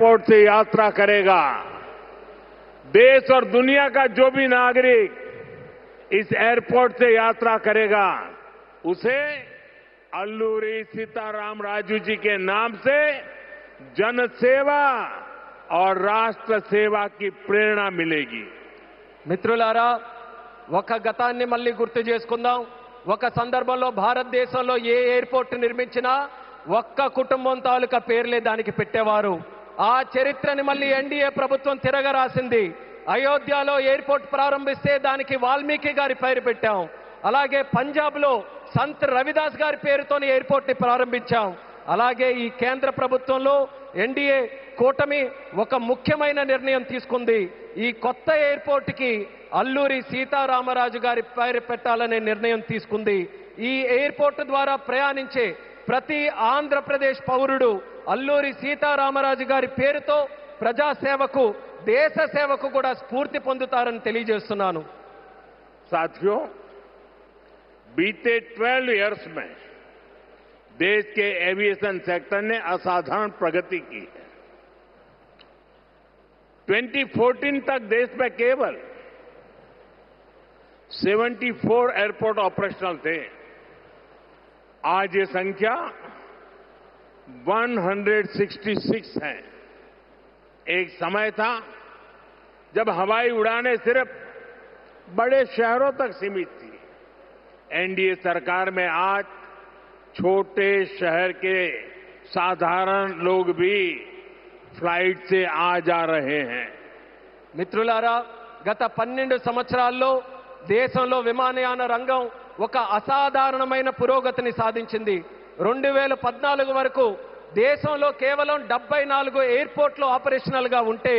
Airport से यात्रा करेगा, देश और दुनिया का जो भी नागरिक इस एयरपोर्ट से यात्रा करेगा, उसे अल्लूरी सीताराम राजू जी के नाम से जनसेवा और राष्ट्र सेवा की प्रेरणा मिलेगी। మిత్రులారా, ఒక గతాన్ని మళ్ళీ గుర్తు చేసుకుందాం. ఒక సందర్భంలో భారతదేశంలో ఏ ఎయిర్పోర్ట్ నిర్మించినా ఒక్క కుటుంబం తాలూకా పేర్లే దానికి పెట్టేవారు. ఆ చరిత్రని మళ్ళీ ఎన్డీఏ ప్రభుత్వం తిరగరాసింది. అయోధ్యలో ఎయిర్పోర్ట్ ప్రారంభిస్తే దానికి వాల్మీకి గారి పేరు పెట్టాం. అలాగే పంజాబ్లో సంత్ రవిదాస్ గారి పేరుతోని ఎయిర్పోర్ట్ ని ప్రారంభించాం. అలాగే ఈ కేంద్ర ప్రభుత్వంలో ఎన్డీఏ కూటమి ఒక ముఖ్యమైన నిర్ణయం తీసుకుంది. ఈ కొత్త ఎయిర్పోర్ట్ కి అల్లూరి సీతారామరాజు గారి పేరు పెట్టాలనే నిర్ణయం తీసుకుంది. ఈ ఎయిర్పోర్ట్ ద్వారా ప్రయాణించే ప్రతి ఆంధ్రప్రదేశ్ పౌరుడు అల్లూరి సీతారామరాజు గారి పేరుతో ప్రజాసేవకు, దేశ సేవకు కూడా స్ఫూర్తి పొందుతారని తెలియజేస్తున్నాను. साथियों, बीते 12 इयर्स में देश के एविएशन सेक्टर ने असाधारण प्रगति की है। 2014 तक देश में केवल 74 एयरपोर्ट ऑपरेशनल थे। आज ये संख्या 166 है। एक समय था जब हवाई उड़ानें सिर्फ बड़े शहरों तक सीमित थी। एनडीए सरकार में आज छोटे शहर के साधारण लोग भी फ्लाइट से आ जा रहे हैं। మిత్రులారా, గత 12 సంవత్సరాల్లో దేశంలో విమానయాన రంగం ఒక అసాధారణమైన పురోగతిని సాధించింది. 2014 వరకు దేశంలో కేవలం 74 ఎయిర్పోర్ట్లు ఆపరేషనల్ గా ఉంటే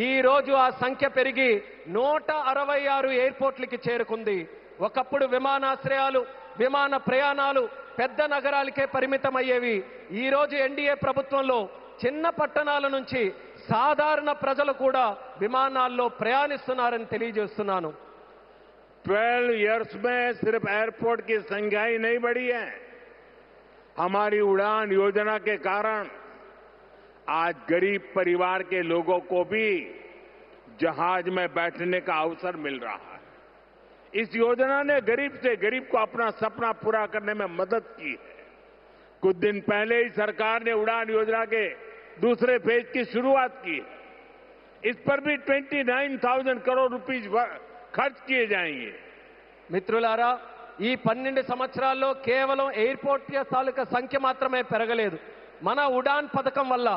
ఈ రోజు ఆ సంఖ్య పెరిగి 166 ఎయిర్పోర్ట్లకి చేరుకుంది. ఒకప్పుడు విమానాశ్రయాలు, విమాన ప్రయాణాలు పెద్ద నగరాలకే పరిమితమయ్యేవి. ఈ రోజు ఎన్డీఏ ప్రభుత్వంలో చిన్న పట్టణాల నుంచి సాధారణ ప్రజలు కూడా విమానాల్లో ప్రయాణిస్తున్నారని తెలియజేస్తున్నాను. 12 इयर्स में सिर्फ एयरपोर्ट की संख्या ही नहीं बढ़ी है। हमारी उड़ान योजना के कारण आज गरीब परिवार के लोगों को भी जहाज में बैठने का अवसर मिल रहा है। इस योजना ने गरीब से गरीब को अपना सपना पूरा करने में मदद की है। कुछ दिन पहले ही सरकार ने उड़ान योजना के दूसरे फेज की शुरुआत की है। इस पर भी 29,000 करोड़ रुपीस खर्च किए जाएंगे। మిత్రులారా, ఈ 12 సంవత్సరాల్లో కేవలం ఎయిర్పోర్ట్ తాలూకా సంఖ్య మాత్రమే పెరగలేదు. మన ఉడాన్ పథకం వల్ల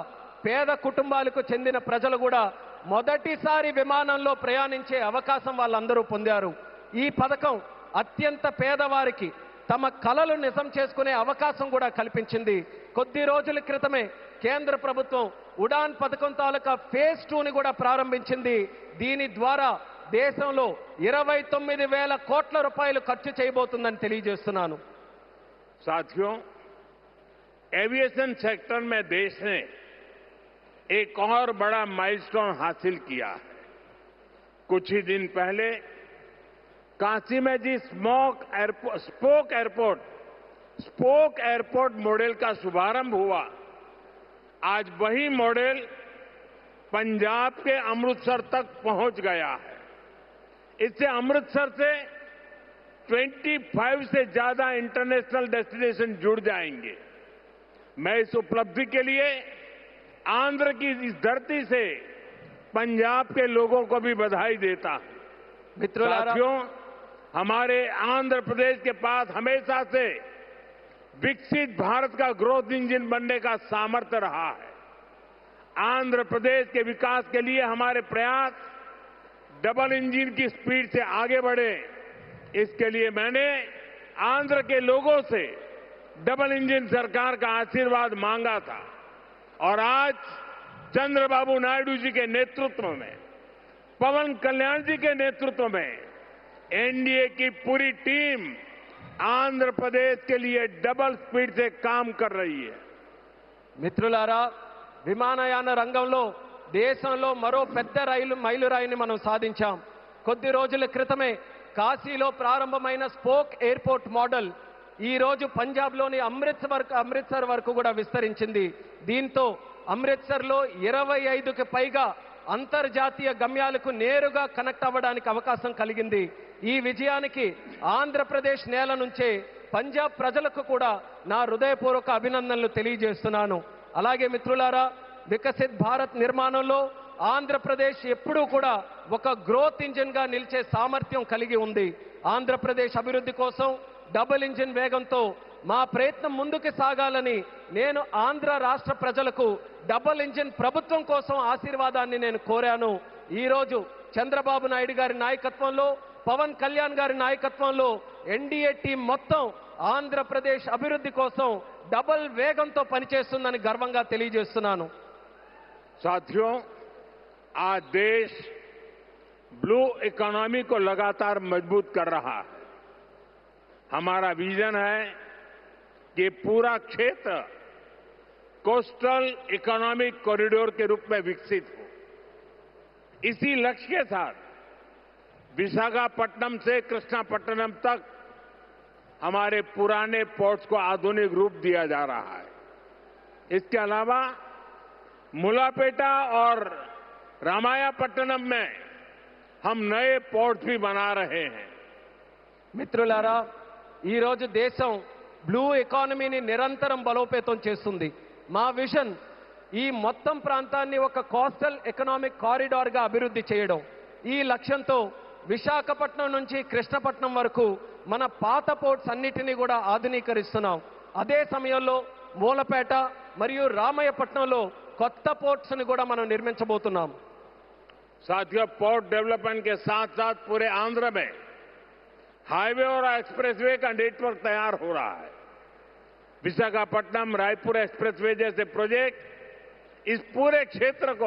పేద కుటుంబాలకు చెందిన ప్రజలు కూడా మొదటిసారి విమానంలో ప్రయాణించే అవకాశం వాళ్ళందరూ పొందారు. ఈ పథకం అత్యంత పేదవారికి తమ కలలు నిజం చేసుకునే అవకాశం కూడా కల్పించింది. కొద్ది రోజుల క్రితమే కేంద్ర ప్రభుత్వం ఉడాన్ పథకం తాలూకా ఫేజ్ 2ని కూడా ప్రారంభించింది. దీని ద్వారా దేశంలో 29,000 కోట్ల రూపాయలు ఖర్చు చేయబోతుందని తెలియజేస్తున్నాను. साथियों, एविएशन सेक्टर में देश ने एक और बड़ा माइलस्टोन हासिल किया है। कुछ ही दिन पहले काशी में जी स्पोक एयरपोर्ट मॉडल का शुभारंभ हुआ। आज वही मॉडल पंजाब के अमृतसर तक पहुंच गया है। इससे अमृतसर से 25 से ज्यादा इंटरनेशनल डेस्टिनेशन जुड़ जाएंगे। मैं इस उपलब्धि के लिए आंध्र की इस धरती से पंजाब के लोगों को भी बधाई देता हूं। साथियों, हमारे आंध्र प्रदेश के पास हमेशा से विकसित भारत का ग्रोथ इंजन बनने का सामर्थ्य रहा है। आंध्र प्रदेश के विकास के लिए हमारे प्रयास डबल इंजन की स्पीड से आगे बढ़े। इसके लिए मैंने आंध्र के लोगों से डबल इंजन सरकार का आशीर्वाद मांगा था और आज चंद्रबाबू नायडू जी के नेतृत्व में, पवन कल्याण जी के नेतृत्व में एनडीए की पूरी टीम आंध्र प्रदेश के लिए डबल स्पीड से काम कर रही है। మిత్రులారా, విమానయాన రంగంలో దేశంలో మరో పెద్ద మైలురాయిని మనం సాధించాం. కొద్ది రోజుల క్రితమే కాశీలో ప్రారంభమైన స్పోక్ ఎయిర్పోర్ట్ మోడల్ ఈ రోజు పంజాబ్లోని అమృత్సర్ వరకు కూడా విస్తరించింది. దీంతో అమృత్సర్లో 25కి పైగా అంతర్జాతీయ గమ్యాలకు నేరుగా కనెక్ట్ అవ్వడానికి అవకాశం కలిగింది. ఈ విజయానికి ఆంధ్రప్రదేశ్ నేల నుంచే పంజాబ్ ప్రజలకు కూడా నా హృదయపూర్వక అభినందనలు తెలియజేస్తున్నాను. అలాగే మిత్రులారా, వికసిత్ భారత్ నిర్మాణంలో ఆంధ్రప్రదేశ్ ఎప్పుడూ కూడా ఒక గ్రోత్ ఇంజిన్ గా నిలిచే సామర్థ్యం కలిగి ఉంది. ఆంధ్రప్రదేశ్ అభివృద్ధి కోసం డబుల్ ఇంజిన్ వేగంతో మా ప్రయత్నం ముందుకు సాగాలని నేను ఆంధ్ర రాష్ట్ర ప్రజలకు డబుల్ ఇంజిన్ ప్రభుత్వం కోసం ఆశీర్వాదాన్ని నేను కోరాను. ఈ రోజు చంద్రబాబు నాయుడు గారి నాయకత్వంలో, పవన్ కళ్యాణ్ గారి నాయకత్వంలో ఎన్డీఏ టీం మొత్తం ఆంధ్రప్రదేశ్ అభివృద్ధి కోసం డబుల్ వేగంతో పనిచేస్తుందని గర్వంగా తెలియజేస్తున్నాను. साथियों, आज देश ब्लू इकोनॉमी को लगातार मजबूत कर रहा है. हमारा विजन है कि पूरा क्षेत्र कोस्टल इकोनॉमिक कॉरिडोर के रूप में विकसित हो. इसी लक्ष्य के साथ विशाखापट्टनम से कृष्णापट्टनम तक हमारे पुराने पोर्ट्स को आधुनिक रूप दिया जा रहा है. इसके अलावा मुलापेटा और रामायापट्टनम में हम नए पोर्ट्स भी बना रहे हैं. మిత్రులారా, ఈ రోజు దేశం బ్లూ ఎకానమీని నిరంతరం బలోపేతం చేస్తుంది. మా విజన్ ఈ మొత్తం ప్రాంతాన్ని ఒక కోస్టల్ ఎకనామిక్ కారిడార్ గా అభివృద్ధి చేయడం. ఈ లక్ష్యంతో విశాఖపట్నం నుంచి కృష్ణపట్నం వరకు మన పాత పోర్ట్స్ అన్నిటినీ కూడా ఆధునీకరిస్తున్నాం. అదే సమయంలో మూలపేట మరియు రామయ్యపట్నంలో కొత్త పోర్ట్స్ ని కూడా మనం నిర్మించబోతున్నాం. साथियों, पोर्ट डेवलपमेंट के साथ साथ पूरे आंध्र में हाईवे और एक्सप्रेसवे का नेटवर्क तैयार हो रहा है. विशाखापट्टनम रायपुर एक्सप्रेसवे जैसे प्रोजेक्ट इस पूरे क्षेत्र को